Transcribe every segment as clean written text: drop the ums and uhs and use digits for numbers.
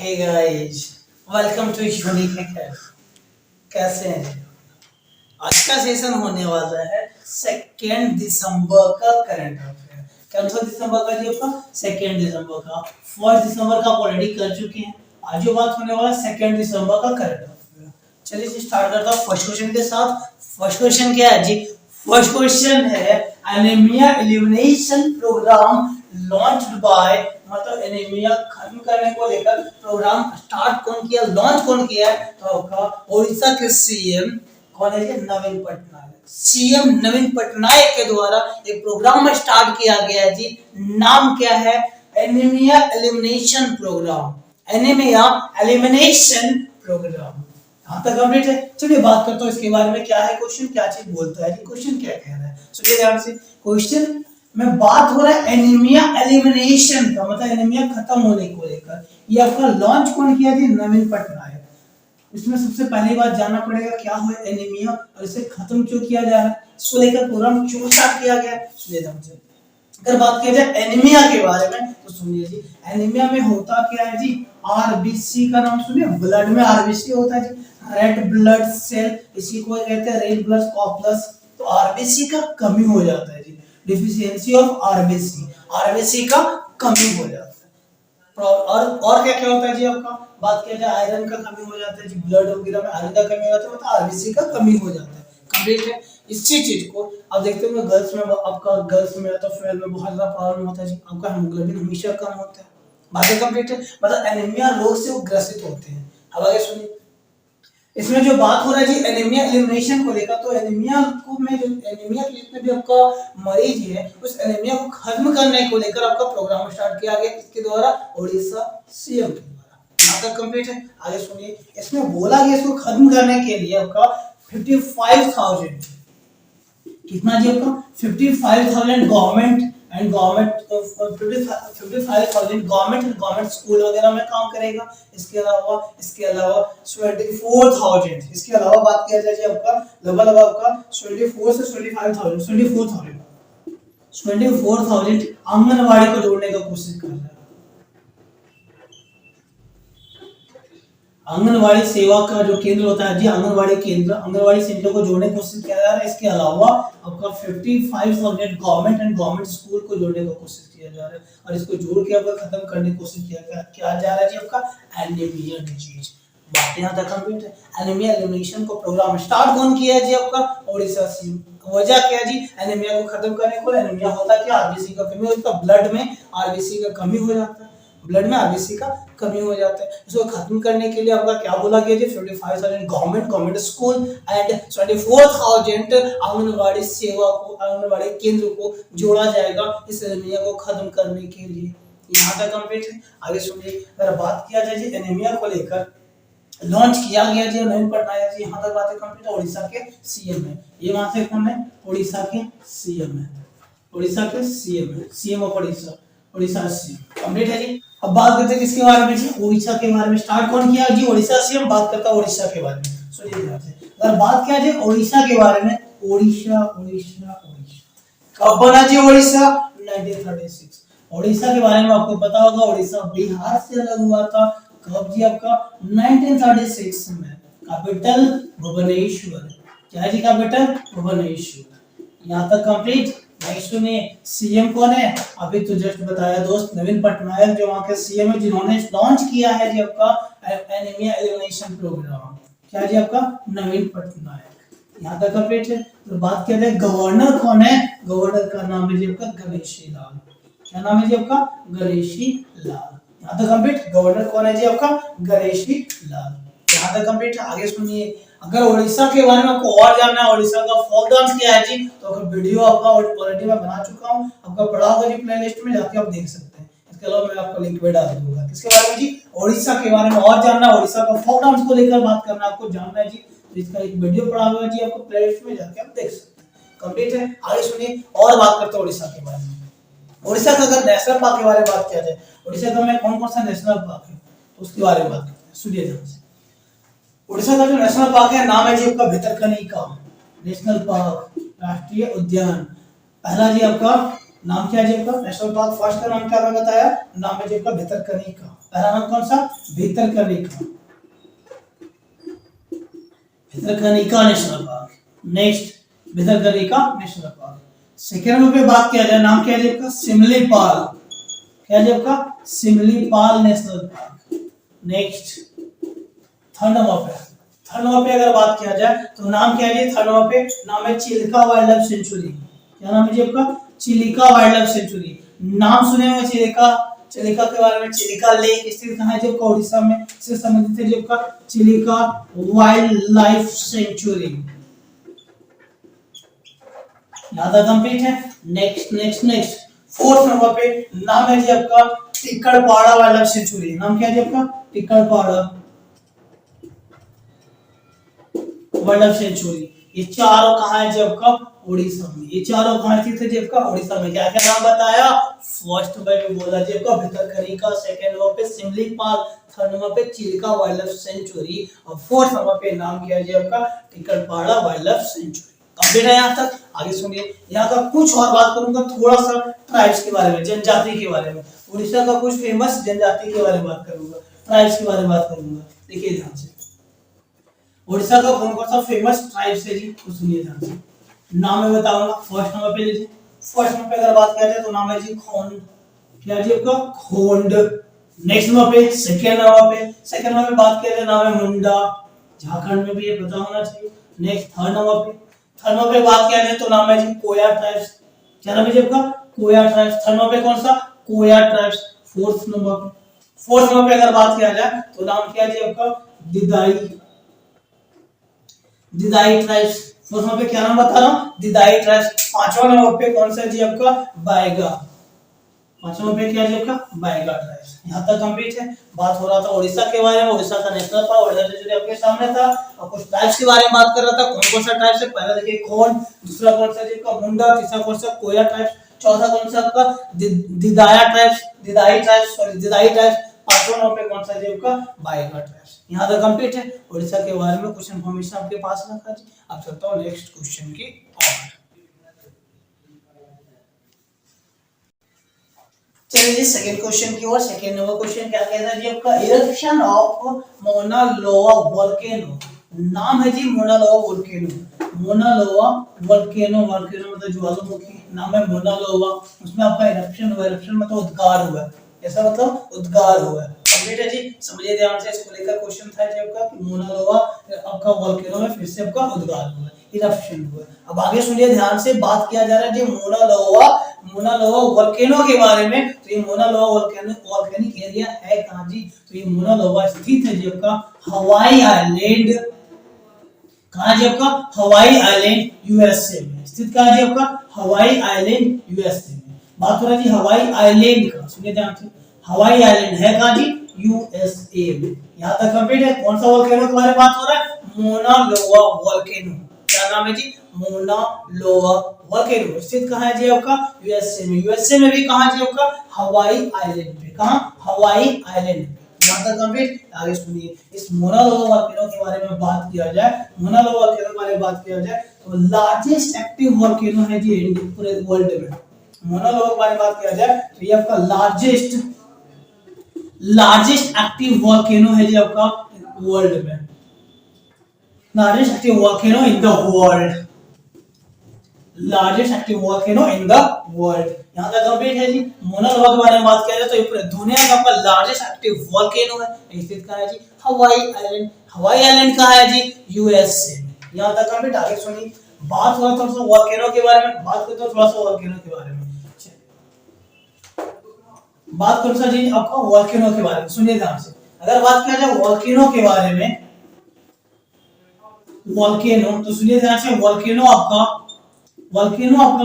Hey guys, welcome to Unacademy. कैसे हैं? आज का सेशन होने वाला है 2 दिसंबर का करंट अफेयर। कौन सा दिसंबर का जी आपका? 2 दिसंबर का। 1 दिसंबर का ऑलरेडी कर चुके हैं। आज जो बात होने वाला है 2 दिसंबर का करंट अफेयर। चलिए जी स्टार्ट करता हूँ फर्स्ट क्वेश्चन के साथ। फर्स्ट क्वेश्चन क्या है जी? फर्स्ट क्वेश्चन है anaemia elimination programme launched by, मतलब एनीमिया खत्म करने को लेकर प्रोग्राम स्टार्ट कौन किया, लॉन्च कौन किया है? तो आपका ओडिशा के सीएम कौन है जी? नवीन पटनायक। सीएम नवीन पटनायक के द्वारा एक प्रोग्राम स्टार्ट किया गया है जी। नाम क्या है? Anaemia elimination programme. Anaemia elimination programme. यहाँ तक कंप्लीट है। चलिए बात करता हूँ इसके बारे में, क्या है क्वेश्चन, क्या चीज बोलता है जी, क्वेश्चन क्या कह रहा है। सुनिए ध्यान से। क्वेश्चन में बात हो रहा है एनीमिया एलिमिनेशन का, मतलब एनीमिया खत्म होने को लेकर। ये आपका लॉन्च कौन किया जी? नवीन पटनायक। इसमें सबसे पहली बात जानना पड़ेगा क्या है एनीमिया और इसे खत्म क्यों किया जा रहा है, इसको लेकर प्रोग्राम क्यों स्टार्ट किया गया। सुनिए ध्यान से। अगर बात किया जाए एनीमिया के बारे में तो सुनिए जी, एनीमिया में होता क्या है जी? आरबीसी का नाम सुनिए, ब्लड में आरबीसी होता है जी, रेड ब्लड सेल, इसी को कहते हैं रेड ब्लड कॉर्पस। तो आरबीसी का कमी हो जाता है जी, डिफिशियंसी ऑफ आरबीसी, आरबीसी का कमी हो जाता है। और क्या क्या होता है जी आपका? बात किया जाए आयरन का कमी हो जाता है जी, ब्लड वगैरह में आयरन का कमी हो जाता है, मतलब आरबीसी का कमी हो जाता है। कंप्लीट है। इसी चीज को आप देखते होंगे गर्ल्स में, आपका गर्ल्स में तो फीमेल में बहुत ज्यादा प्रॉब्लम होता है जी, आपका हीमोग्लोबिन हमेशा कम होता है। बातें कंप्लीट है, मतलब एनीमिया रोग से वो ग्रसित होते हैं। अब आगे सुनिए, इसमें जो बात हो रहा है जी एनीमिया एलिमिनेशन को लेकर, तो एनीमिया को में जो एनीमिया के जितने भी आपका मरीज है उस एनीमिया को खत्म करने को लेकर आपका प्रोग्राम स्टार्ट किया गया, किसके द्वारा? ओडिशा सीएम के द्वारा। यहाँ तक कंप्लीट है। आगे सुनिए, इसमें बोला गया इसको खत्म करने के लिए आपका 55,000, कितना जी आपका? 55,000 government and government 55,000 government and government school वगैरह में काम करेगा। इसके अलावा 24,000, इसके अलावा बात किया जाए जी आपका लगभग आपका 24 से 25,000 24,000 आंगनवाड़ी को जोड़ने का कोशिश कर रहा है। आंगनवाड़ी सेवा का जो केंद्र होता है जी, आंगनवाड़ी केंद्र, आंगनवाड़ी सेंटर को जोड़ने की कोशिश किया जा रहा है। इसके अलावा आपका 55,000 गवर्नमेंट एंड गवर्नमेंट स्कूल को जोड़ने का कोशिश किया जा रहा है, और इसको जोड़ के आपका खत्म करने की कोशिश किया जा रहा है जी आपका एनीमिया डिजीज। बात यहाँ तक कंप्लीट है। एनीमिया एलिमिनेशन को प्रोग्राम स्टार्ट कौन किया है जी आपका? ओडिशा सीएम। वजह क्या जी? एनीमिया को खत्म करने को। एनीमिया होता क्या? आरबीसी का कमी होता है, ब्लड में आरबीसी का कमी हो जाता है, ब्लड में आरबीसी का कमी हो जाता है। इसको खत्म करने के लिए आपका क्या बोला गया जी? 55,000 गवर्नमेंट स्कूल एंड 24,000 आंगनवाड़ी सेवा को, आंगनवाड़ी केंद्र को जोड़ा जाएगा इस एनीमिया को खत्म करने के लिए। यहाँ तक कंप्लीट है। आगे सुनिए, अगर बात किया जाए जी एनीमिया को लेकर लॉन्च किया गया जी नवीन पटनायक जी। यहाँ तक बातें कंप्लीट है। उड़ीसा के सीएम है ये, वहां से कौन है? उड़ीसा के सीएम है, उड़ीसा के सीएम है, CM of Orissa, Orissa CM. Complete है जी। अब बात करते हैं किसके बारे में जी? उड़ीसा के बारे में। स्टार्ट कौन किया जी? उड़ीसा सीएम। बात करता है उड़ीसा के बारे में, सुनिए ध्यान से। अगर बात किया जाए उड़ीसा के बारे में, उड़ीसा उड़ीसा उड़ीसा कब बना जी उड़ीसा? 1936। उड़ीसा के बारे में आपको पता होगा, उड़ीसा बिहार से अलग हुआ था। कब जी? आपका 1936 में। कैपिटल भुवनेश्वर। क्या है जी? कैपिटल भुवनेश्वर। यहाँ तक कंप्लीट। नेक्स्ट सुनिए, सीएम कौन है? अभी तो जस्ट बताया दोस्त, नवीन पटनायक जो वहां के सीएम है, जिन्होंने लॉन्च किया है जी आपका एनीमिया एलिमिनेशन प्रोग्राम। क्या जी? आपका नवीन पटनायक। यहाँ तक कंप्लीट है। तो बात किया जाए गवर्नर कौन है? गवर्नर का नाम है जी आपका गणेशी लाल। क्या नाम है जी आपका? गणेशी लाल। यहाँ तक कंप्लीट। गवर्नर कौन है जी आपका? गणेशी लाल। यहाँ तक कंप्लीट। आगे सुनिए, अगर उड़ीसा के बारे में आपको और जानना है, उड़ीसा का फोक डांस क्या है जी, तो अगर वीडियो आपका ऑलरेडी मैं बना चुका हूँ, आपका पड़ा होगा जी प्लेलिस्ट में, जाके आप देख सकते हैं। इसके अलावा मैं आपको लिंक भी डाल दूंगा। किसके बारे में जी? उड़ीसा के बारे में और जानना है, उड़ीसा का फोक डांस को लेकर बात करना आपको जानना है जी, तो इसका एक वीडियो पड़ा हुआ है जी आपको प्लेलिस्ट में, जाके आप देख सकते हैं। कंप्लीट है। आगे सुनिए, और बात करते हैं उड़ीसा के बारे में। उड़ीसा का अगर नेशनल पार्क के बारे में बात किया जाए, उड़ीसा का में कौन कौन सा नेशनल पार्क है, तो उसके बारे में बात करते हैं। सुनिए ध्यान से। उड़ीसा का जो नेशनल पार्क है, नाम है जी आपका भितरकनिका नेशनल पार्क, राष्ट्रीय उद्यान। पहला जी आपका नाम क्या है जी आपका नेशनल पार्क? फर्स्ट का नाम क्या मैं बताया, नाम है जी आपका भितरकनिका। पहला नाम कौन सा, Bhitarkanika, Bhitarkanika national park. Next Bhitarkanika national park. Second number पे बात किया जाए, नाम क्या है आपका, सिमलीपाल, क्या है आपका, Similipal national park. Next third number पे, थर्ड नंबर पे अगर बात किया जाए तो नाम क्या है, थर्ड नंबर पे नाम है चिल्का वाइल्ड लाइफ सेंचुरी। क्या नाम है जी आपका, चिलिका वाइल्ड लाइफ सेंचुरी। नाम सुने होंगे चिलिका, चिलिका के बारे में, चिलिका लेक स्थित कहाँ है जी आपका, उड़ीसा में से संबंधित है जी आपका चिलिका वाइल्ड लाइफ सेंचुरी। यहाँ तक कंप्लीट है। Next next next fourth number पे नाम है जी आपका टिक्करपाड़ा वाइल्ड लाइफ सेंचुरी। नाम क्या है जी आपका, टिक्करपाड़ा वाइल्ड लाइफ सेंचुरी। ये चारों कहाँ है जी आपका, उड़ीसा में। ये चारों कहाँ स्थित है जी आपका, उड़ीसा में। क्या क्या नाम बताया, फर्स्ट में बोला जी आपका भितरकनिका, सेकंड नंबर पे सिमलीपाल, थर्ड नंबर पे चिलिका वाइल्ड लाइफ सेंचुरी और फोर्थ नंबर पे नाम क्या है जी आपका टिक्करपाड़ा वाइल्ड लाइफ सेंचुरी। कंप्लीट है यहाँ तक। आगे सुनिए, यहाँ का कुछ और बात करूंगा थोड़ा सा ट्राइब्स के बारे में, जनजाति के बारे में। उड़ीसा का कुछ फेमस जनजाति के बारे में बात करूंगा, ट्राइब्स के बारे में बात करूंगा। देखिए ध्यान से, उड़ीसा का कौन कौन सा फेमस ट्राइब्स है जी, तो सुनिए ध्यान से। नाम मैं बताऊंगा, फर्स्ट नंबर पे लीजिए, फर्स्ट नंबर पे अगर बात किया जाए तो नाम है जी खोंड। क्या जी आपका, खोंड। नेक्स्ट नंबर पे, सेकंड नंबर पे, सेकंड नंबर पे बात किया जाए नाम है मुंडा, झारखंड में भी ये पता होना चाहिए। नेक्स्ट थर्ड नंबर पे, थर्ड नंबर पे बात किया जाए तो नाम है जी कोया ट्राइब्स। क्या नाम है जी आपका, कोया ट्राइब्स। थर्ड नंबर पे कौन सा, कोया ट्राइब्स। फोर्थ नंबर पे, फोर्थ नंबर पे अगर बात किया जाए तो नाम क्या है जी आपका, दिदाई, दिदाई ट्राइब्स। फोर्थ नंबर पे क्या नाम बता रहा हूँ, दिदाई ट्राइब्स। पांचवा नंबर पे कौन सा जी आपका, बाएगा, पांचवा नंबर पे क्या जी आपका, बाएगा ट्राइब्स। यहाँ तक कंप्लीट है। बात हो रहा था उड़ीसा के बारे में, उड़ीसा का national park wild life sanctuary आपके सामने था, और कुछ ट्राइब्स के बारे में बात कर रहा था। कौन कौन सा ट्राइब्स है, पहला देखिए खोंड, दूसरा कौन सा जी आपका मुंडा, तीसरा कौन सा कोया ट्राइब्स, चौथा कौन सा आपका दिदाया ट्राइब्स, दिदाई ट्राइब्स, सॉरी दिदाई ट्राइब्स, पांचवा नंबर पे कौन सा जी आपका, बाएगा ट्राइब्स। यहाँ तक कंप्लीट है। उड़ीसा के बारे में कुछ इन्फॉर्मेशन आपके पास रखा जी। अब चलता हूँ नेक्स्ट क्वेश्चन की ओर। चलिए जी सेकंड क्वेश्चन की ओर। सेकंड नंबर क्वेश्चन क्या कहता है जी आपका, इरप्शन ऑफ मोना लोआ वोल्केनो। नाम है जी मोना लोआ वोल्केनो, मोना लोआ वोल्केनो, वोल्केनो मतलब ज्वालामुखी, नाम है मोना लोआ। उसमें आपका इरप्शन हुआ, इरप्शन मतलब उद्गार हुआ, ऐसा मतलब उद्गार हुआ। कंप्लीट है जी, समझिए ध्यान से। इसको लेकर क्वेश्चन था जी आपका कि मोना लोआ आपका वोल्केनो में फिर से आपका उद्गार हुआ, इरप्शन हुआ। अब आगे सुनिए ध्यान से, बात किया जा रहा है जी मोना लोआ, मोना लोआ वोल्केनो के बारे में। तो ये मोना लोआ वोल्केनो वोल्केनिक एरिया है कहां जी, तो ये मोना लोआ स्थित है जी आपका हवाई आइलैंड। कहां जी आपका, हवाई आइलैंड यूएसए में स्थित। कहां जी आपका, हवाई आइलैंड यूएसए में। बात हो रही है हवाई आइलैंड का, सुनिए ध्यान से, हवाई आइलैंड है कहां जी, यूएसए में। यहां तक कंप्लीट है। कौन सा वोल्केनो के बारे में बात हो रहा है, मोना लोआ वोल्केनो। क्या नाम है जी, मोना लोआ वोल्केनो। स्थित कहां है जी आपका, यूएसए में। यूएसए में भी कहां जी आपका, हवाई आइलैंड पे। कहां, हवाई आइलैंड। यहां तक कंप्लीट। आगे सुनिए, इस मोना लोआ वोल्केनो के बारे में बात किया जाए, मोना लोआ वोल्केनो के बारे में बात किया जाए तो लार्जेस्ट एक्टिव वोल्केनो है जी पूरे वर्ल्ड में। मोना लोआ के बारे में बात किया जाए तो ये आपका लार्जेस्ट एक्टिव वोल्केनो है जी आपका वर्ल्ड में, largest active volcano in the world, largest active volcano in the world. यहां तक कंप्लीट है जी। मोना लोआ के बारे में बात किया जाए तो ये पूरे दुनिया का आपका लार्जेस्ट एक्टिव वोल्केनो है। स्थित कहां है जी, हवाई आइलैंड। हवाई आइलैंड कहां है जी, यूएसए में। यहां तक कंप्लीट। आगे सुनिए, बात हो थोड़ा सा वोल्केनो के बारे में, बात करते हैं थोड़ा सा वोल्केनो के बारे में। बात करो सर जी आपका वोल्केनो के बारे में, सुनिए ध्यान से। अगर बात किया जाए वोल्केनो के बारे में, वोल्केनो तो सुनिए ध्यान से, वोल्केनो आपका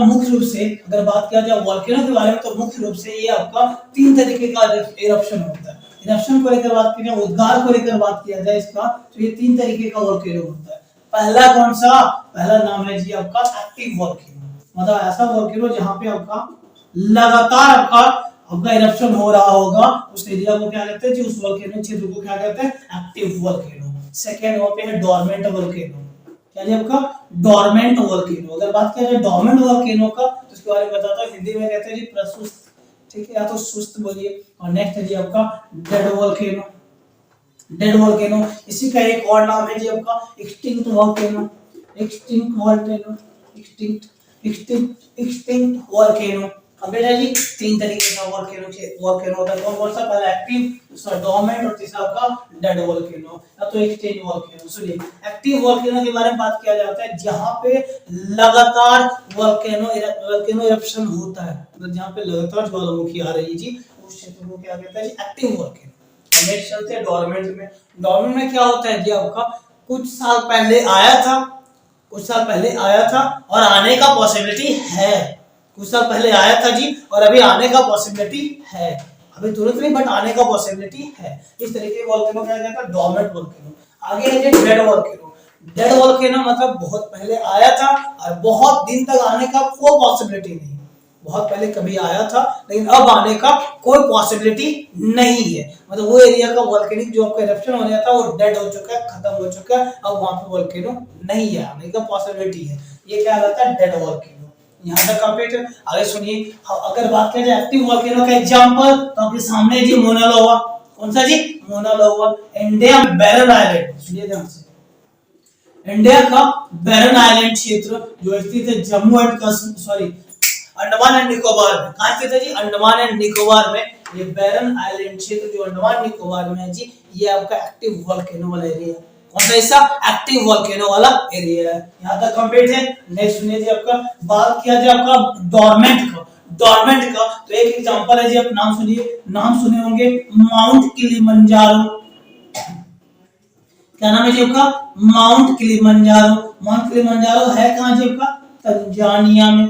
मुख्य रूप से, अगर बात किया जाए वोल्केनो के बारे में तो मुख्य रूप से ये आपका तीन तरीके का इरप्शन होता है। इरप्शन को लेकर बात की जाए, उद्गार को लेकर बात किया जाए इसका, तो ये तीन तरीके का वोल्केनो होता है। पहला कौन सा, पहला नाम है जी आपका एक्टिव वोल्केनो, मतलब ऐसा वोल्केनो जहां पे आपका लगातार आपका इरप्शन हो रहा होगा, उस एरिया को क्या कहते हैं जी, उस वोल्केनो क्षेत्र को क्या कहते हैं, एक्टिव वोल्केनो। सेकंड वहां पे है डोरमेंट वोल्केनो। क्या जी आपका, डोरमेंट वोल्केनो। अगर बात किया जाए डोरमेंट वोल्केनो का तो इसके बारे में बताता हूं, हिंदी में कहते हैं जी प्रसुप्त, ठीक है, या तो सुस्त बोलिए। और नेक्स्ट है जी आपका डेड वोल्केनो। डेड वोल्केनो इसी का एक और नाम है जी आपका extinct volcano. Extinct volcano, extinct extinct extinct volcano. अब बेटा जी तीन तरीके का वोल्केनो होता है। कौन कौन सा? पहला एक्टिव, दूसरा डोर्मेंट और तीसरा आपका डेड वोल्केनो या तो एक्सटिंक्ट वोल्केनो। सुनिए, एक्टिव वोल्केनो के बारे में बात किया जाता है जहां पे लगातार वोल्केनो इरप्शन होता है, मतलब जहां पे लगातार ज्वालामुखी आ रही है जी, उस क्षेत्र को क्या कहते हैं जी? Active volcano. नेक्स्ट चलते हैं डोर्मेंट में। डोर्मेंट में क्या होता है जी आपका? कुछ साल पहले आया था, कुछ साल पहले आया था और आने का पॉसिबिलिटी है। कुछ साल पहले आया था जी और अभी आने का पॉसिबिलिटी है। अभी तुरंत नहीं बट आने का पॉसिबिलिटी है। इस तरीके के वोल्केनो क्या कहता है? Dormant volcano. आगे है जी डेड वोल्केनो। डेड वोल्केनो मतलब बहुत पहले आया था और बहुत दिन तक आने का कोई पॉसिबिलिटी नहीं। बहुत पहले कभी आया था लेकिन अब आने का कोई पॉसिबिलिटी नहीं है। मतलब वो एरिया का वोल्केनिक जो आपका इरप्शन होने था वो डेड हो चुका है, खत्म हो चुका है। अब वहां पे वोल्केनो नहीं है, आने का पॉसिबिलिटी है। ये क्या कहता है? Dead volcano. यहाँ तक कंप्लीट है। आगे सुनिए, अगर बात करें एक्टिव वोल्केनो का एग्जांपल तो आपके सामने जी मोना लोवा। कौन सा जी? मोना लोवा। इंडिया में बैरन आइलैंड, सुनिए ध्यान से, इंडिया का बैरन आइलैंड क्षेत्र जो स्थित है Jammu and Kashmir, sorry Andaman and Nicobar में। कहां स्थित है जी? अंडमान एंड निकोबार में। ये बैरन आइलैंड क्षेत्र जो अंडमान निकोबार में है जी, ये आपका एक्टिव वोल्केनो वाला एरिया है। कौन सा हिस्सा? एक्टिव वोल्केनो वाला एरिया है। यहां तक कंप्लीट है। नेक्स्ट सुनिए जी, आपका बात किया जाए आपका डोर्मेंट का। डोर्मेंट का तो एक एग्जांपल है जी, आप नाम सुनिए, नाम सुने होंगे माउंट किलिमंजारो। क्या नाम है जी आपका? Mount Kilimanjaro. माउंट किलिमंजारो है कहां जी आपका? तंजानिया में।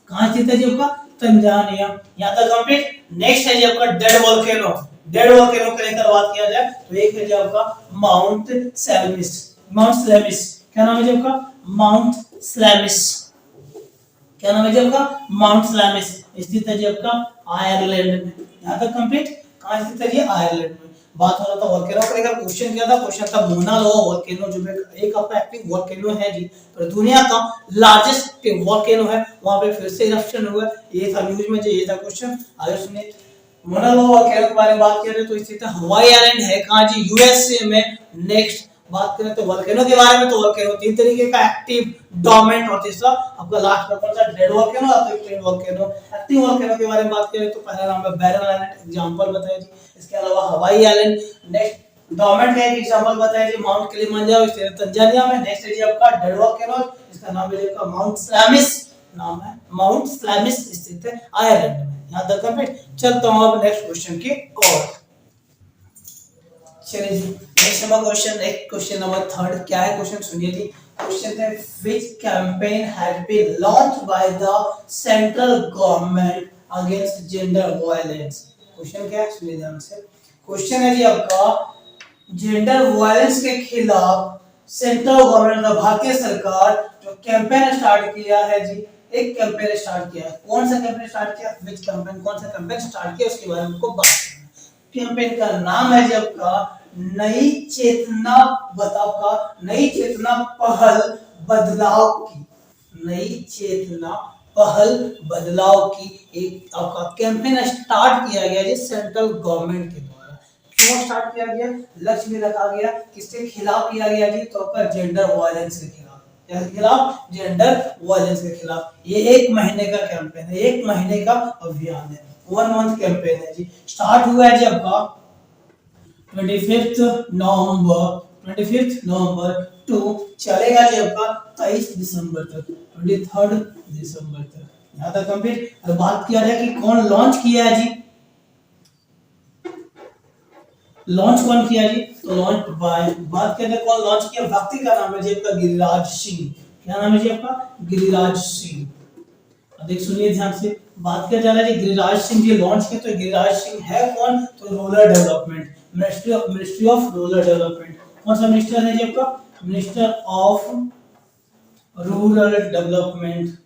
कहां स्थित है जी आपका? तंजानिया। यहां तक कंप्लीट। नेक्स्ट है जी आपका डेड वोल्केनो। डेड वोल्केनो को लेकर बात किया जाए तो एक है जी आपका माउंट सैल्मिस। माउंट स्लैमिस। क्या नाम है जी आपका? माउंट स्लैमिस। क्या नाम है जी आपका? माउंट स्लैमिस। स्थित है जी आपका आयरलैंड में। यहां तक कंप्लीट। कहां स्थित है जी? आयरलैंड में। बात हो रहा था वोल्केनो को लेकर, क्वेश्चन क्या था? क्वेश्चन था मोना लोवा वोल्केनो जो एक आपका एक्टिव वोल्केनो है जी, पर दुनिया का लार्जेस्ट एक्टिव वोल्केनो है। वहां पे फिर से इरप्शन हुआ। ये था न्यूज में जी, ये था क्वेश्चन। आगे सुनिए, मोना लोवा वोल्केनो के बारे में बात करें तो स्थित हवाई आइलैंड है कहां जी? यूएसए में। नेक्स्ट बात करें तो वोल्केनो के बारे में, तो वोल्केनो तीन तरीके का, एक्टिव, डोर्मेंट और तीसरा आपका लास्ट में कौन सा? डेड वोल्केनो या तो एक्टिव वोल्केनो। एक्टिव वोल्केनो के बारे में बात करें तो पहला नाम है बैरन आइलैंड, एग्जांपल बताया जी। इसके अलावा हवाई आइलैंड। नेक्स्ट डोर्मेंट का एक एग्जांपल बताया जी, माउंट किलिमंजारो स्थित तंजानिया में। नेक्स्ट है जी आपका डेड वोल्केनो, इसका नाम है जी आपका माउंट स्लैमिस। नाम है माउंट स्लैमिस, स्थित है आयरलैंड में। यहां तक कंप्लीट। चलता हूं अब नेक्स्ट क्वेश्चन की ओर। चलिए जी, next number question, next question number third. क्या है क्वेश्चन? सुनिए जी। क्वेश्चन है which campaign had been launched by the central government against gender violence. Question क्या है? सुनिए ध्यान से। क्वेश्चन है जी आपका जेंडर वायलेंस के खिलाफ सेंट्रल गवर्नमेंट, भारतीय सरकार जो कैंपेन स्टार्ट किया है जी, एक कैंपेन स्टार्ट किया है। कौन सा कैंपेन स्टार्ट किया? व्हिच कैंपेन, कौन सा कैंपेन स्टार्ट किया उसके बारे में आपको बात करना है। कैंपेन का नाम है जी आपका नई चेतना, बताओ का नई चेतना पहल बदलाव की। नई चेतना पहल बदलाव की एक आपका कैंपेन स्टार्ट किया गया जी सेंट्रल गवर्नमेंट के द्वारा। क्यों स्टार्ट किया गया? लक्ष्य भी रखा गया, किसके खिलाफ किया गया जी? तो आपका जेंडर वायलेंस के खिलाफ। क्या खिलाफ? जेंडर वायलेंस के खिलाफ। ये एक महीने का कैंपेन है, एक महीने का अभियान है, 1 मंथ कैंपेन है जी। स्टार्ट हुआ है जी आपका 25 नवंबर टू चलेगा जी आपका 23 दिसंबर तक, 23 दिसंबर तक। यहां तक कंप्लीट। अब बात किया जाए कि कौन लॉन्च किया है जी, लॉन्च कौन किया जी? तो लॉन्च बाय, बात किया जाए कौन लॉन्च किया, व्यक्ति का नाम है जी आपका गिरिराज सिंह। क्या नाम है जी आपका? गिरिराज सिंह। देख सुनिए ध्यान से, बात किया जा रहा है जी गिरिराज सिंह जी लॉन्च किया। तो गिरिराज सिंह है कौन? तो rural development, ministry of rural development. कौन सा मिनिस्टर है जी आपका? Minister of rural development.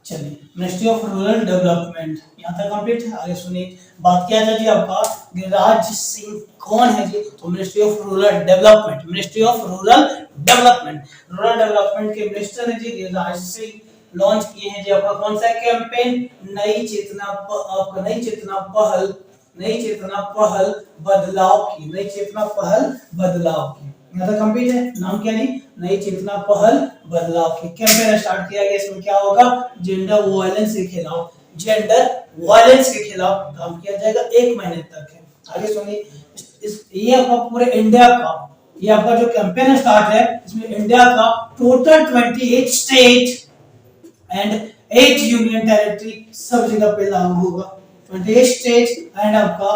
चलिए, मिनिस्ट्री ऑफ रूरल डेवलपमेंट। यहाँ तक कंप्लीट है। आगे सुनिए, बात किया जाए जी आपका गिरिराज सिंह कौन है जी? तो ministry of rural development, ministry of rural development, rural development के मिनिस्टर है जी गिरिराज सिंह। लॉन्च किए हैं जी आपका कौन सा कैंपेन, नई चेतना आपका नई चेतना पहल बदलाव की, नई चेतना पहल बदलाव की। यहाँ तक कंप्लीट है। नाम क्या जी, नई चेतना पहल बदलाव की। कैंपेन स्टार्ट किया गया, इसमें क्या होगा, जेंडर वायलेंस के खिलाफ, जेंडर वायलेंस के खिलाफ काम किया जाएगा 1 महीने तक है। आगे सुनिए, ये आपका पूरे इंडिया का, ये आपका जो कैंपेन स्टार्ट है, इसमें इंडिया का total 28 state and 8 union territory सब जगह पे लागू होगा। 28 स्टेट एंड आपका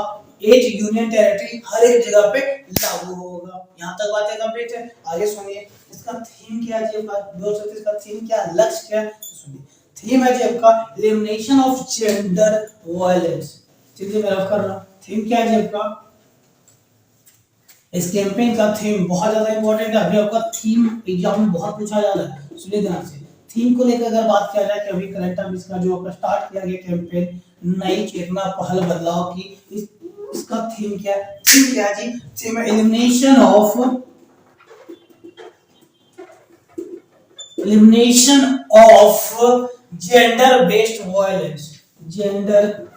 8 यूनियन टेरिटरी हर एक जगह पे लागू होगा। यहाँ तक बातें कंप्लीट है। आगे सुनिए, इसका थीम क्या है जी आपका 233 का थीम क्या, लक्ष्य क्या है, तो सुनिए। थीम है जी आपका एलिमिनेशन ऑफ जेंडर वायलेंस। चलिए मैं रफ कर रहा हूँ। थीम क्या है जी आपका, इस कैंपेन का थीम बहुत ज्यादा इंपॉर्टेंट है। अभी आपका थीम एग्जाम में बहुत पूछा जा रहा है, सुनिए ध्यान से। थीम को लेकर अगर बात किया जाए कि अभी करंट अफेयर्स का जो आपका स्टार्ट किया गया कैंपेन नई चेतना पहल बदलाव की, इसका थीम क्या है, थीम क्या है जी, theme elimination of gender based violence, gender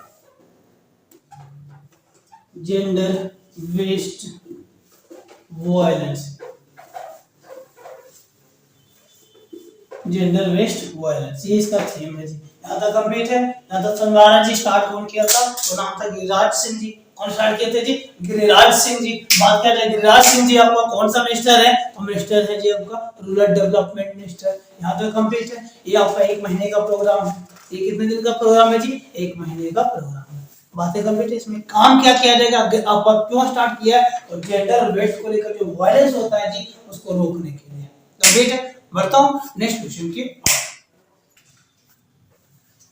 based violence, gender based violence, ये इसका थीम है जी। यहाँ तक कंप्लीट है। यहाँ तक संवारा जी स्टार्ट कौन किया था, तो नाम था गिरिराज सिंह जी। कौन स्टार्ट किए थे जी, गिरिराज सिंह जी। बात कर रहे गिरिराज सिंह जी आपका कौन सा मिनिस्टर है, तो मिनिस्टर है जी आपका रूरल डेवलपमेंट मिनिस्टर। यहाँ तक कंप्लीट है। ये आपका 1 महीने का प्रोग्राम है। ये कितने दिन का प्रोग्राम है जी, 1 महीने का प्रोग्राम है। बातें कंप्लीट है। इसमें काम क्या किया जाएगा, आपका क्यों स्टार्ट किया है, तो जेंडर बेस्ड को लेकर जो वायलेंस होता है जी उसको रोकने के लिए। कंप्लीट है। बढ़ता हूं नेक्स्ट क्वेश्चन की।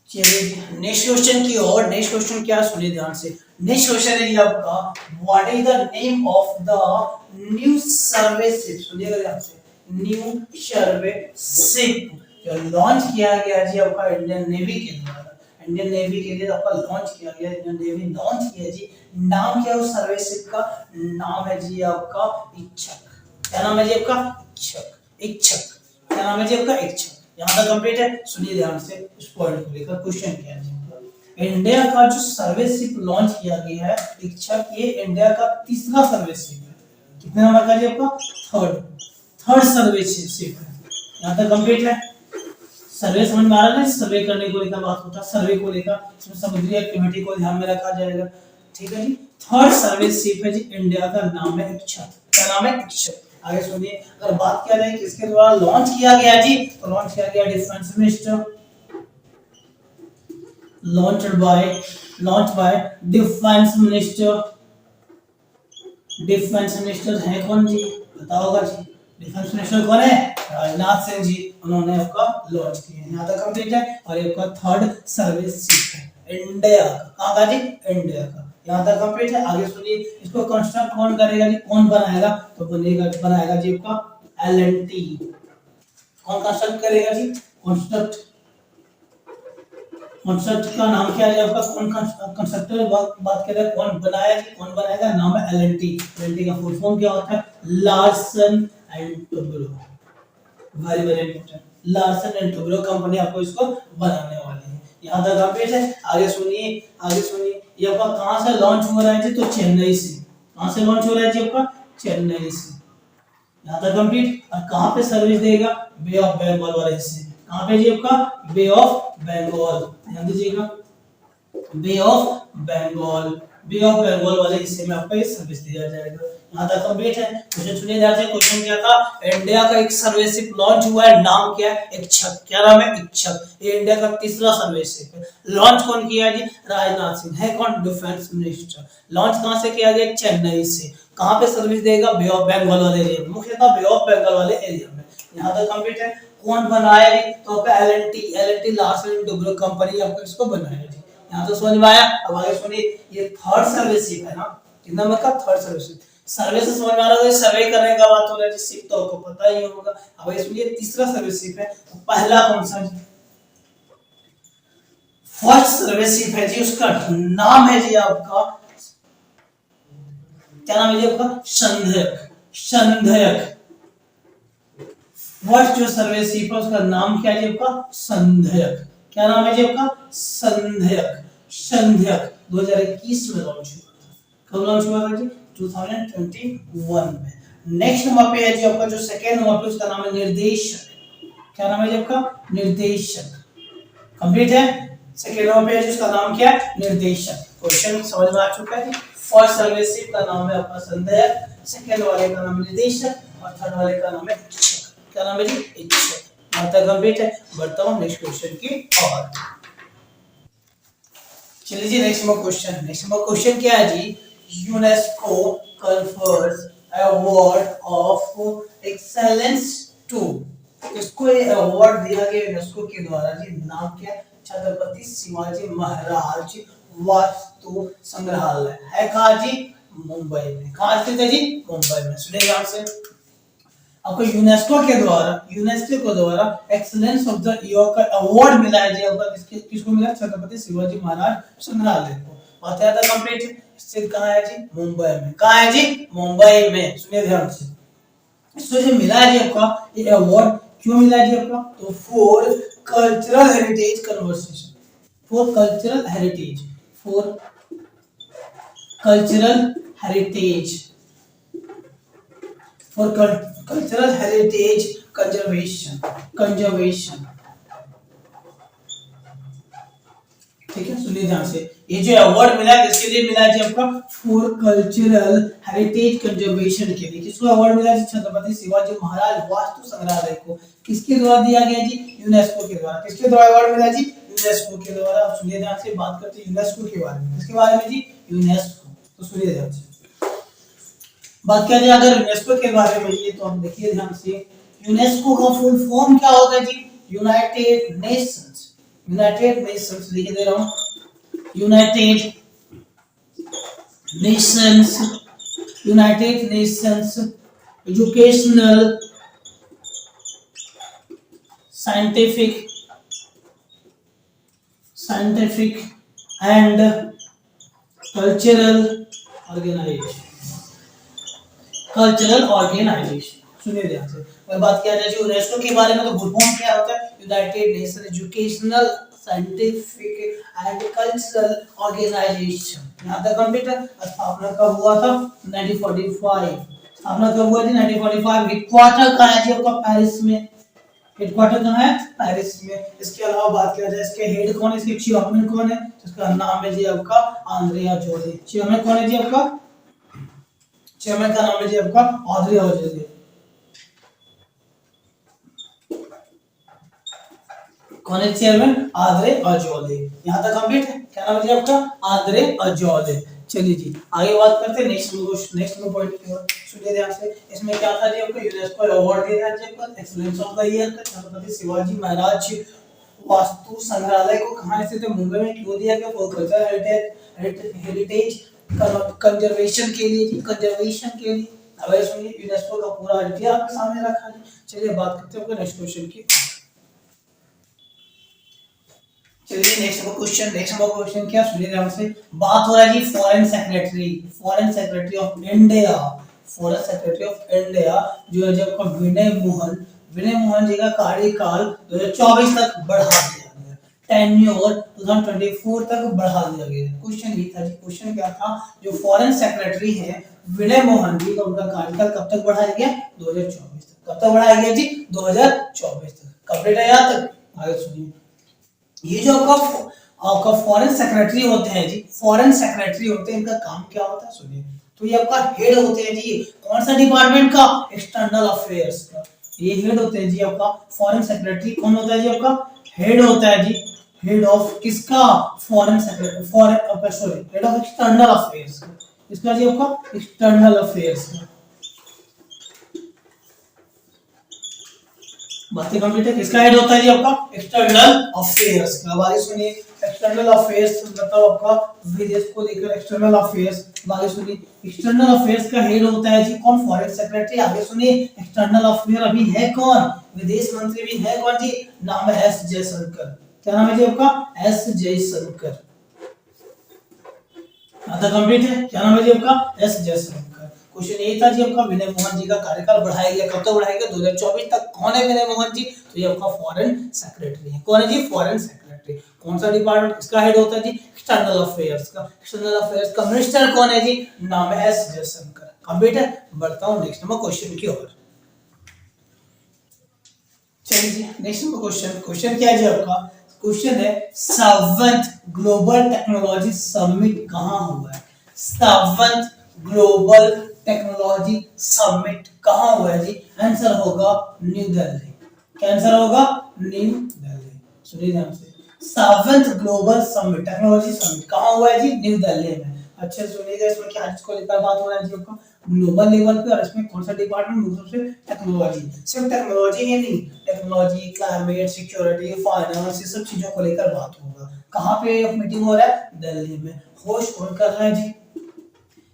चलिए नेक्स्ट क्वेश्चन की ओर। नेक्स्ट क्वेश्चन क्या, सुनिए ध्यान से। नेक्स्ट क्वेश्चन है ये आपका, what is the name of the new survey ship, सुनिएगा ध्यान से, न्यू सर्वे शिप जो लॉन्च किया गया जी आपका इंडियन नेवी के द्वारा, इंडियन नेवी के लिए आपका लॉन्च किया गया, इंडियन नेवी लॉन्च किया जी। नाम क्या है उस सर्वे शिप का, नाम है जी आपका इच्छक। क्या नाम है जी आपका, इच्छक। क्या नाम है जी आपका, इच्छक। यहाँ तक कंप्लीट है। सुनिए ध्यान से, इस पॉइंट को लेकर क्वेश्चन क्या है। इंडिया का जो सर्विस शिप लॉन्च किया गया है इच्छक, ये इंडिया का तीसरा सर्विस शिप है। कितने नंबर का जी आपका, थर्ड सर्विस शिप है। यहाँ तक कंप्लीट है। सर्वे समझ में आ रहा है, सर्वे करने को लेकर बात होता है, सर्वे को लेकर इसमें समुद्री एक्टिविटी को ध्यान में रखा जाएगा। ठीक है जी। थर्ड सर्विस शिप है जी इंडिया का, नाम है इच्छक। क्या नाम है, इच्छक। आगे सुनिए, अगर बात किया जाए किसके द्वारा लॉन्च किया गया जी, तो लॉन्च किया गया defence minister, launched by defence minister. Defence minister है कौन जी, पता होगा जी। डिफेंस मिनिस्टर कौन है, राजनाथ सिंह जी। उन्होंने आपका लॉन्च किया है। यहाँ तक कंप्लीट है। और ये आपका थर्ड सर्विस शिप है इंडिया का, कहाँ का जी, इंडिया का। यहाँ तक कंप्लीट है। आगे सुनिए, इसको कंस्ट्रक्ट कौन करेगा जी, कौन बनाएगा, तो बनाएगा जी आपका L&T। कौन कंस्ट्रक्ट करेगा जी, कंस्ट्रक्ट का नाम क्या है आपका, कौन कंस्ट्रक्टर बात कर रहे हैं, कौन बनाया जी, कौन बनाएगा, नाम है L&T। L&T का फुल फॉर्म क्या होता है, Larsen and Toubro. Very very important, Larsen and Toubro company आपको इसको बनाने वाली है। यहाँ तक कंप्लीट है। आगे सुनिए, ये आपका कहाँ से लॉन्च हो रहा है जी, तो चेन्नई से। कहाँ से लॉन्च हो रहा है जी आपका, चेन्नई से। यहाँ तक कंप्लीट। और कहाँ पे सर्विस देगा, बे ऑफ बंगाल वाले हिस्से। कहाँ पे जी आपका, बे ऑफ बंगाल, ध्यान दीजिएगा, बे ऑफ बंगाल वाले हिस्से में आपका ये सर्विस दिया जाएगा। यहाँ तक कंप्लीट है। क्वेश्चन सुनिए ध्यान से। क्वेश्चन क्या था, इंडिया का एक सर्विस शिप लॉन्च हुआ है, नाम क्या है, इच्छक। क्या नाम है, इच्छक। ये इंडिया का तीसरा सर्विस शिप है। लॉन्च कौन किया जी, राजनाथ सिंह है, कौन, डिफेंस मिनिस्टर। लॉन्च कहाँ से किया गया, चेन्नई से। कहाँ पे सर्विस देगा, बे ऑफ बंगाल वाले एरिया, मुख्यतः बे ऑफ बंगाल वाले एरिया में। यहाँ तक कंप्लीट है। कौन बनाया जी, तो आपका L&T Larsen and Toubro company आपको इसको बनाया जी। यहाँ तो समझ में आया। अब आगे सुनिए, ये थर्ड सर्विस शिप है ना, कितना नंबर का, थर्ड सर्विस शिप। सर्वे से समझ में आ रहा है, सर्वे करने का बात हो रहा है, शिप तो आपको पता ही होगा। अब इसमें ये तीसरा सर्विस शिप है, तो पहला कौन सा जी, फर्स्ट सर्विस शिप है जी, उसका नाम है जी आपका, क्या नाम है जी आपका, संधयक। फर्स्ट जो सर्वेशिप है उसका नाम क्या है जी आपका? संध्यक। क्या नाम है जी आपका? संध्यक। संध्यक 2021 में लॉन्च हुआ था। कब लॉन्च हुआ था जी? 2021 में। नेक्स्ट नंबर पे है जी आपका जो सेकंड नंबर पे उसका नाम है निर्देशक। क्या नाम है जी आपका? निर्देशक। कंप्लीट है। सेकंड नंबर पे है जिसका नाम क्या है? निर्देशक। क्वेश्चन समझ में आ चुका है। फर्स्ट सर्वेशिप का नाम है आपका संध्यक, सेकंड वाले का नाम है निर्देशक और थर्ड वाले का नाम है इच्छक। क्या नाम है जी? इच्छक। यहाँ तक कंप्लीट है। बढ़ता हूँ नेक्स्ट क्वेश्चन की ओर। चलिए जी next number question. Next number question क्या है जी? UNESCO confers award of excellence to. इसको ये अवार्ड दिया गया यूनेस्को के द्वारा जी। नाम क्या है? छत्रपति शिवाजी महाराज वास्तु संग्रहालय है। कहाँ जी? मुंबई में। कहाँ स्थित है जी? मुंबई में। सुनिए ध्यान से। आपको यूनेस्को के द्वारा एक्सीलेंस ऑफ द ईयर का अवार्ड मिला है जी। आपका किसको मिला? छत्रपति शिवाजी महाराज संग्रहालय को। बात है था कंप्लीट। स्थित कहाँ है जी? मुंबई में। कहाँ है जी? मुंबई में। सुनिए ध्यान से। इसको जो मिला है जी आपका ये अवार्ड क्यों मिला है जी आपका? तो for cultural heritage conversation. For cultural heritage. For cultural heritage. For cultural heritage conservation. Conservation. ठीक है। सुनिए ध्यान से। ये जो अवार्ड मिला है किसके लिए मिला है जी आपका? फॉर कल्चरल हेरिटेज कंजर्वेशन के लिए। किसको अवार्ड मिला है? छत्रपति शिवाजी महाराज वास्तु संग्रहालय को। किसके द्वारा दिया गया जी? यूनेस्को के द्वारा। किसके द्वारा अवार्ड मिला जी? यूनेस्को के द्वारा। सुनिए ध्यान से। बात करते हैं यूनेस्को के बारे में। किसके बारे में जी? यूनेस्को। तो सुनिए ध्यान से। बात किया जाए अगर यूनेस्को के बारे में ये तो हम देखिए ध्यान से। यूनेस्को का फुल फॉर्म क्या होता है जी? United Nations. यूनाइटेड नेशंस लिख दे रहा हूं। United Nations. United Nations educational scientific and cultural organisation. Cultural organisation. सुनिए ध्यान से। अगर बात किया जाए यूनेस्को के बारे में तो फुल फॉर्म क्या होता है? United Nation Educational scientific and cultural Organisation. यहाँ तक कंप्लीट है। स्थापना कब हुआ था? 1945। स्थापना कब हुआ थी? 1945। हेडक्वार्टर कहाँ है जी आपका? पेरिस में। हेडक्वार्टर कहाँ है? पेरिस में। इसके अलावा बात किया जाए इसके हेड कौन है? इसके चेयरमैन कौन है? इसका नाम है जी आपका आंद्रिया जोले। चेयरमैन कौन है जी आपका? चेयरमैन का नाम है जी आपका आंद्रिया जोले। कौन है चेयरमैन? Andre Azoulay. यहाँ तक कंप्लीट है। क्या नाम है जी आपका? Andre Azoulay. चलिए जी आगे बात करते हैं नेक्स्ट पॉइंट की ओर। सुनिए ध्यान से। इसमें क्या था जी आपको? यूनेस्को अवार्ड दिया है जी आपको एक्सीलेंस ऑफ द ईयर का। छत्रपति शिवाजी महाराज वास्तु संग्रहालय को कहाँ स्थित है? मुंबई में। क्यों दिया गया? फॉर कल्चरल हेरिटेज कंजर्वेशन के लिए जी। कंजर्वेशन के लिए। अब सुनिए यूनेस्को का पूरा आइडिया आपके सामने रखा है। चलिए बात करते हैं नेक्स्ट क्वेश्चन की। चलिए नेक्स्ट क्वेश्चन क्या? सुनिए ध्यान से। बात हो रहा है जी foreign secretary of India. Foreign secretary of India जो है जब का विनय मोहन जी का कार्यकाल 2024 तक बढ़ा दिया गया। टेन्योर 2024 तक बढ़ा दिया गया। क्वेश्चन ये था जी। क्वेश्चन क्या था? जो फॉरेन सेक्रेटरी है विनय मोहन जी का उनका कार्यकाल कब तक बढ़ाया गया? 2024 तक। कब तक बढ़ाया गया जी? 2024 तक। कंप्लीट है यहाँ तक? आगे सुनिए। ये जो आपका फॉरेन सेक्रेटरी होते हैं जी। फॉरेन सेक्रेटरी होते हैं। इनका काम क्या होता है? सुनिए। तो ये आपका हेड होते हैं जी। कौन सा डिपार्टमेंट का? एक्सटर्नल अफेयर्स का। ये हेड होते हैं जी आपका फॉरेन सेक्रेटरी। कौन होता है जी आपका? हेड होता है जी। हेड ऑफ किसका? Foreign secretary. Head of external affairs का। इसका जी आपका एक्सटर्नल अफेयर्स का। बातें कंप्लीट है। किसका हेड होता है जी आपका? एक्सटर्नल अफेयर्स का। आगे सुनिए। एक्सटर्नल अफेयर्स मतलब आपका विदेश को लेकर एक्सटर्नल अफेयर्स। आगे सुनिए। एक्सटर्नल अफेयर्स का हेड होता है जी कौन? Foreign secretary. आगे सुनिए। एक्सटर्नल अफेयर अभी है कौन? विदेश मंत्री भी है कौन जी? नाम है एस जयशंकर। क्या नाम है जी आपका? एस जयशंकर। आता कंप्लीट है। क्या नाम है जी आपका? एस जयशंकर। क्वेश्चन यही था जी आपका विनय मोहन जी का कार्यकाल बढ़ाया गया, कब तक बढ़ाया गया 2024 तक। कौन है विनय मोहन जी? तो ये आपका फॉरेन सेक्रेटरी है। कौन है जी? Foreign secretary. कौन सा डिपार्टमेंट इसका हेड होता है जी? एक्सटर्नल अफेयर्स का। एक्सटर्नल अफेयर्स का मिनिस्टर कौन है जी? नाम है एस जयशंकर। कंप्लीट है। बढ़ता हूं नेक्स्ट नंबर क्वेश्चन की ओर। चलिए नेक्स्ट नंबर क्वेश्चन। क्वेश्चन क्या है जी आपका? क्वेश्चन है 7th ग्लोबल टेक्नोलॉजी समिट कहां हुआ है? 7th ग्लोबल टेक्नोलॉजी समिट कहां हुआ है जी? आंसर होगा न्यू दिल्ली। क्या आंसर होगा? न्यू दिल्ली। सुनिए ध्यान से, 7th global summit technology summit कहां हुआ है जी? न्यू दिल्ली में। अच्छे से सुनिएगा, इसमें क्या चीज को लेकर बात हो रहा है जी आपका? ग्लोबल लेवल पे, और इसमें कौन सा डिपार्टमेंट? मतलब से टेक्नोलॉजी। सिर्फ टेक्नोलॉजी ही नहीं, टेक्नोलॉजी, क्लाइमेट, सिक्योरिटी, फाइनेंस, ये सब चीजों को लेकर बात होगा। कहां पे मीटिंग हो रहा है? दिल्ली में। होस्ट कौन कर रहा है जी?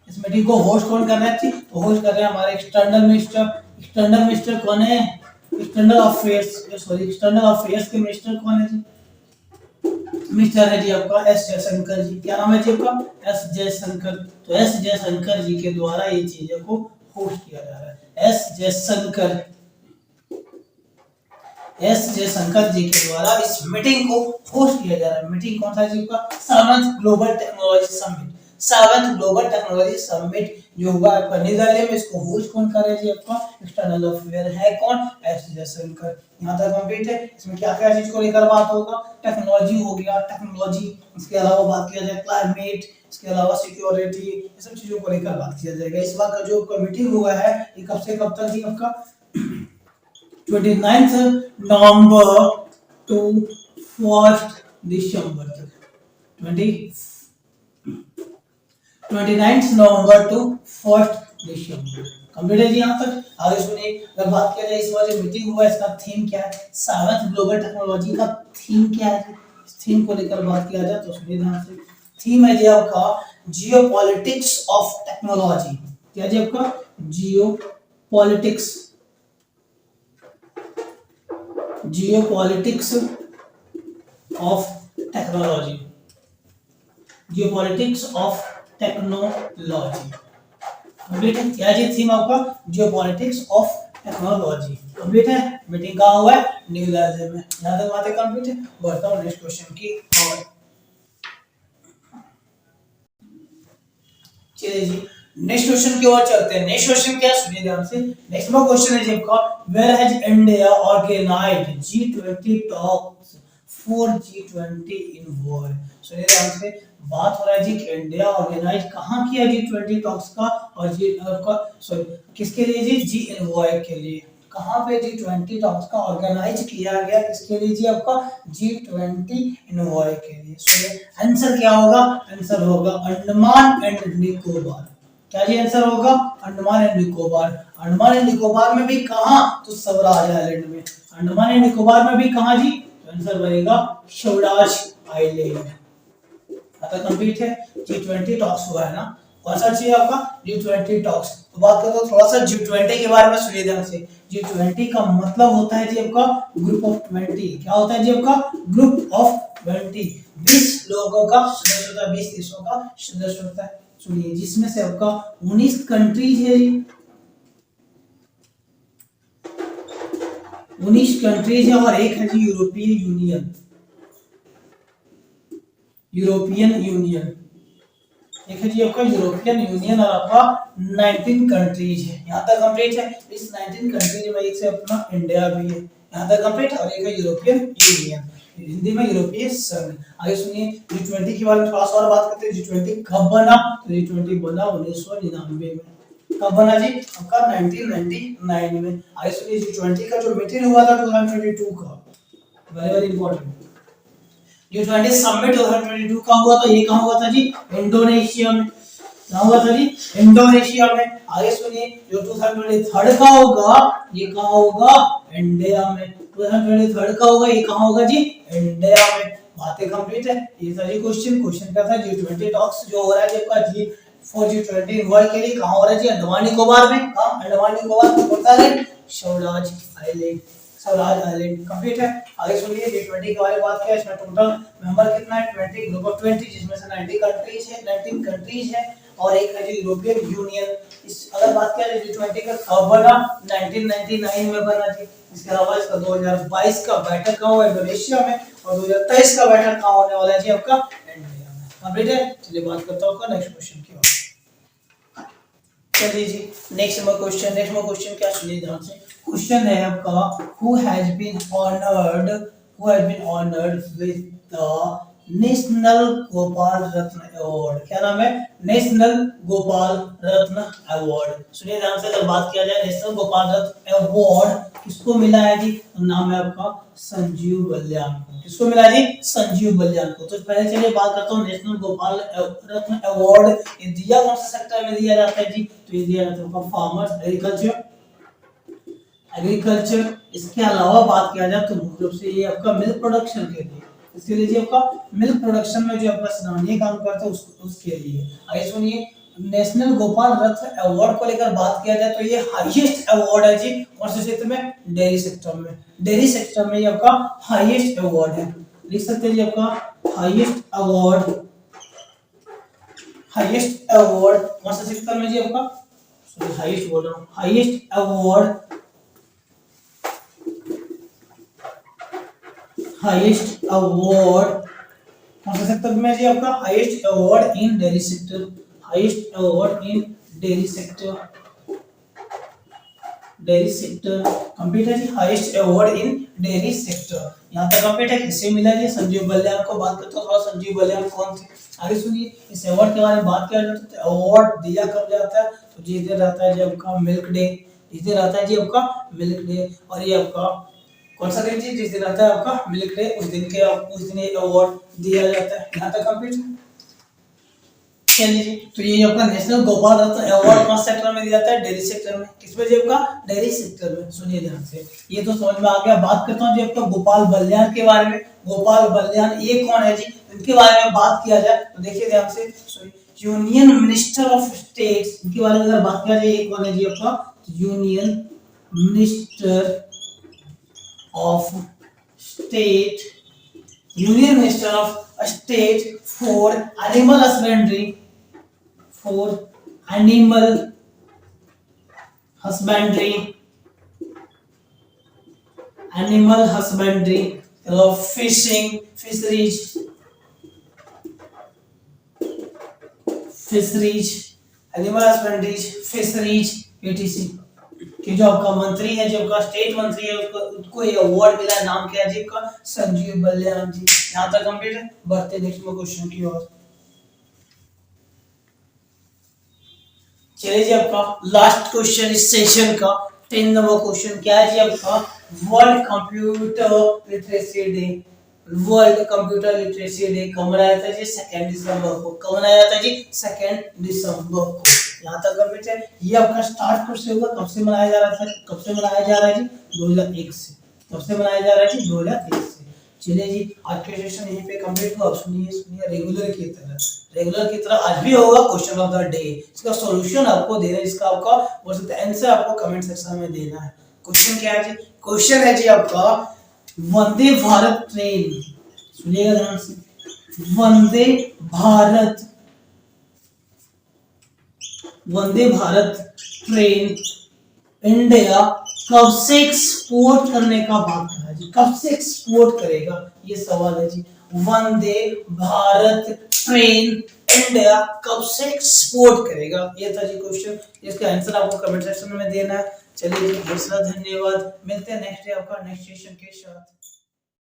इस मीटिंग को होस्ट कौन कर रहा है जी? तो होस्ट कर रहे हैं हमारे एक्सटर्नल मिनिस्टर। एक्सटर्नल मिनिस्टर कौन है? External affairs, sorry external affairs के मिनिस्टर कौन है जी? मिनिस्टर है जी आपका एस जयशंकर जी। क्या नाम है जी आपका? एस जयशंकर। तो एस जयशंकर जी के द्वारा ये चीजों को होस्ट किया जा रहा है। एस जयशंकर, एस जयशंकर जी के द्वारा इस मीटिंग को होस्ट किया जा रहा है। मीटिंग कौन सा है जी आपका? 7th global technology summit. 7th global technology summit जो हुआ है न्यू दिल्ली में, इसको होस्ट कौन कर रहा है जी आपका? एक्सटर्नल अफेयर है कौन? एस जयशंकर। यहाँ तक कंप्लीट है। इसमें क्या क्या चीज को लेकर बात होगा? टेक्नोलॉजी हो गया, टेक्नोलॉजी, इसके अलावा बात किया जाए क्लाइमेट, इसके अलावा सिक्योरिटी, ये सब चीजों को लेकर बात किया जाएगा। इस बार का जो मीटिंग हुआ है ये कब से कब तक जी आपका? 29th नवंबर टू 1st दिसंबर तक। 29th November to 1st December. Complete है जी यहाँ तक। आगे सुनिए, अगर बात किया जाए इस बार जो मीटिंग हुआ है इसका थीम क्या है? 7th ग्लोबल टेक्नोलॉजी का थीम क्या है? इस थीम को लेकर बात किया जाए तो सुनिए ध्यान से। थीम है जी आपका जियोपॉलिटिक्स ऑफ टेक्नोलॉजी। क्या जी आपका? Geopolitics, geopolitics of technology, geopolitics of technology. Complete है। क्या जी थीम आपका? Geopolitics of technology. कंप्लीट है। मीटिंग कहाँ हुआ है? न्यू दिल्ली में। यहाँ तक बातें कंप्लीट है। बढ़ता हूँ नेक्स्ट क्वेश्चन की ओर। चलिए जी नेक्स्ट क्वेश्चन की ओर चलते हैं। नेक्स्ट क्वेश्चन क्या है? सुनिए ध्यान से। नेक्स्ट में क्वेश्चन है जी आपका where has India organised G20 talks for G20 envoy. सुनिए ध्यान से, बात हो रहा है जी कि इंडिया ऑर्गेनाइज कहां किया G20 टॉक्स का, और जी का सॉरी किसके लिए जी? जी इनवॉय के लिए। कहां पे G20 टॉक्स का ऑर्गेनाइज किया गया? किसके लिए जी? आपका G20 इनवॉय के लिए। सुनिए आंसर क्या होगा? आंसर होगा अंडमान एंड निकोबार। क्या जी आंसर होगा? अंडमान एंड निकोबार। अंडमान एंड निकोबार में भी कहां? तो स्वराज आइलैंड में। अंडमान एंड निकोबार में भी कहां जी? तो आंसर बनेगा स्वराज आइलैंड। आता कंप्लीट है। G20 टॉक्स हुआ है ना, कौन सा चाहिए आपका? G20 talks. तो बात करते हैं थोड़ा सा G20 के बारे में। सुनिए ध्यान से। G20 का मतलब होता है जी आपका ग्रुप ऑफ 20। क्या होता है जी आपका? Group of 20। 20 लोगों का सदस्य होता है, 20 देशों का सदस्य होता है। सुनिए जिसमें से आपका 19 कंट्रीज है, 19 कंट्रीज है, और एक है जी यूरोपीय यूनियन। यूरोपियन यूनियन एक है जी आपका यूरोपियन यूनियन, और आपका 19 कंट्रीज है। यहाँ तक कंप्लीट है। इस 19 कंट्रीज में एक से अपना इंडिया भी है। यहाँ तक कंप्लीट, और एक है यूरोपियन यूनियन, हिंदी में यूरोपीय संघ। आगे सुनिए G20 के बारे में थोड़ा सा और बात करते हैं। G20 कब बना? तो G20 बना 1999 में। कब बना जी? आपका 1999 में। आगे सुनिए G20 का जो मीटिंग हुआ था 2022 का, very very important. G20 summit 2022 का हुआ, तो ये कहाँ हुआ था जी? इंडोनेशिया में। कहाँ हुआ था जी? इंडोनेशिया में। आगे सुनिए जो 2023 का होगा ये कहाँ होगा? इंडिया में। 2023 का होगा ये कहाँ होगा जी? इंडिया में। बातें कंप्लीट है। ये सारी क्वेश्चन क्या था? G20 टॉक्स जो हो रहा है आपका जी फॉर G20 इन्वॉल्व के लिए कहाँ हो रहा है जी? अंडमान निकोबार में। कहाँ? अंडमान निकोबार में कौन सा island? Swaraj island. Swaraj island. Complete है। आगे सुनिए G20 के बारे में बात किया। इसमें टोटल मेंबर कितना है? 20 ग्रुप ऑफ 20, जिसमें से 19 कंट्रीज है, और एक है जो यूरोपियन यूनियन। इस अगर बात किया जाए G20 का कब बना, 1999 में बना थी। इसके अलावा इसका 2022 का बैठक कहाँ हुआ, इंडोनेशिया में, और 2023 का बैठक कहाँ होने वाला है जी आपका, इंडिया में। कंप्लीट है। चलिए बात करता हूँ आपका नेक्स्ट क्वेश्चन की ओर। चलिए जी नेक्स्ट नंबर क्वेश्चन क्या, सुनिए ध्यान से। क्वेश्चन है आपका who has been honoured with the national Gopal Ratna award. क्या नाम है, नेशनल गोपाल रत्न अवार्ड। सुनिए ध्यान से, अगर बात किया जाए नेशनल गोपाल रत्न अवार्ड किसको मिला है जी, तो नाम है आपका संजीव बलियान को। किसको मिला है जी, संजीव बलियान को। तो पहले चलिए बात करता हूँ नेशनल गोपाल रत्न अवार्ड ये दिया कौन सा सेक्टर में दिया जाता है जी, तो ये दिया जाता है फार्मर्स एग्रीकल्चर। इसके अलावा बात किया जाए तो मुख्य रूप से ये आपका मिल्क प्रोडक्शन के लिए, इसके लिए जी आपका मिल्क प्रोडक्शन में जो आपका सराहनीय काम करता है उसके लिए। आइए सुनिए, नेशनल गोपाल रत्न अवार्ड को लेकर बात किया जाए तो ये हाईएस्ट अवार्ड है जी कौन से क्षेत्र में, डेयरी सेक्टर में। डेयरी सेक्टर में ये आपका हाईएस्ट अवार्ड है। लिख सकते हैं जी आपका हाईएस्ट अवार्ड कौन सा सेक्टर में जी आपका, सॉरी हाईएस्ट बोल रहा हूँ, हाईएस्ट अवार्ड कौन सा सेक्टर में जी आपका, highest award in dairy sector. Highest award in dairy sector complete है जी, highest award in dairy sector. यहाँ तक कंप्लीट है। किससे मिला जी, संजीव बलियान को। बात करते हैं संजीव बलियान कौन थे, आगे सुनिए। इस अवार्ड के बारे में बात किया जाता है तो अवार्ड दिया कब जाता है, तो जी इधर रहता है जी आपका मिल्क डे, इधर रहता है जी आपका मिल्क डे। और ये आपका कौन सा दिन जी, जिस दिन आता है आपका मिल्क डे, उस दिन ये अवार्ड दिया जाता है। यहाँ तक कंप्लीट है। चलिए जी, तो ये आपका नेशनल गोपाल रत्न अवार्ड कौन सेक्टर में दिया जाता है, डेयरी सेक्टर में। किसमें जी आपका, डेयरी सेक्टर में। सुनिए ध्यान से, ये तो समझ में आ गया। बात करता हूँ जी आपका गोपाल बलियान के बारे में। गोपाल बलियान ये कौन है जी, इनके बारे में बात किया जाए तो देखिए ध्यान से, यूनियन मिनिस्टर ऑफ स्टेट्स, इनके बारे में अगर बात किया जाए, एक कौन है जी आपका union minister of state for animal husbandry, fisheries etc कि जो आपका मंत्री है, जो आपका स्टेट मंत्री है, उसको ये अवार्ड मिला है। नाम क्या है जी आपका, संजीव बलियान जी। यहाँ तक कंप्लीट है। बढ़ते नेक्स्ट क्वेश्चन की ओर। चलिए जी, आपका लास्ट क्वेश्चन इस सेशन का 10 नंबर क्वेश्चन क्या है जी आपका, world computer literacy day. World computer literacy day कब मनाया जाता है जी, 2 दिसंबर को। कब मनाया जाता है जी, 2 दिसंबर को। यहाँ तक कंप्लीट है। ये आपका स्टार्ट कब से हुआ, कब से मनाया जा रहा है जी, 2001 से। कब से मनाया जा रहा है जी, 2001 से। चलिए जी, आज का सेशन यहीं पे कंप्लीट हुआ। सुनिए रेगुलर की तरह आज भी होगा क्वेश्चन ऑफ द डे। इसका सॉल्यूशन आपको देना है, इसका आपका बोल सकते हैं आंसर आपको कमेंट सेक्शन में देना है। क्वेश्चन क्या है जी, क्वेश्चन है जी आपका वंदे भारत ट्रेन, सुनिएगा ध्यान से, वंदे भारत ट्रेन इंडिया कब से एक्सपोर्ट करने का बात कर रहा है जी, कब से एक्सपोर्ट करेगा, ये सवाल है जी। वंदे भारत ट्रेन इंडिया कब से एक्सपोर्ट करेगा, ये था जी क्वेश्चन। इसका आंसर आपको कमेंट सेक्शन में देना है। चलिए जी, बहुत सारा धन्यवाद। मिलते हैं नेक्स्ट डे आपका नेक्स्ट सेशन के साथ।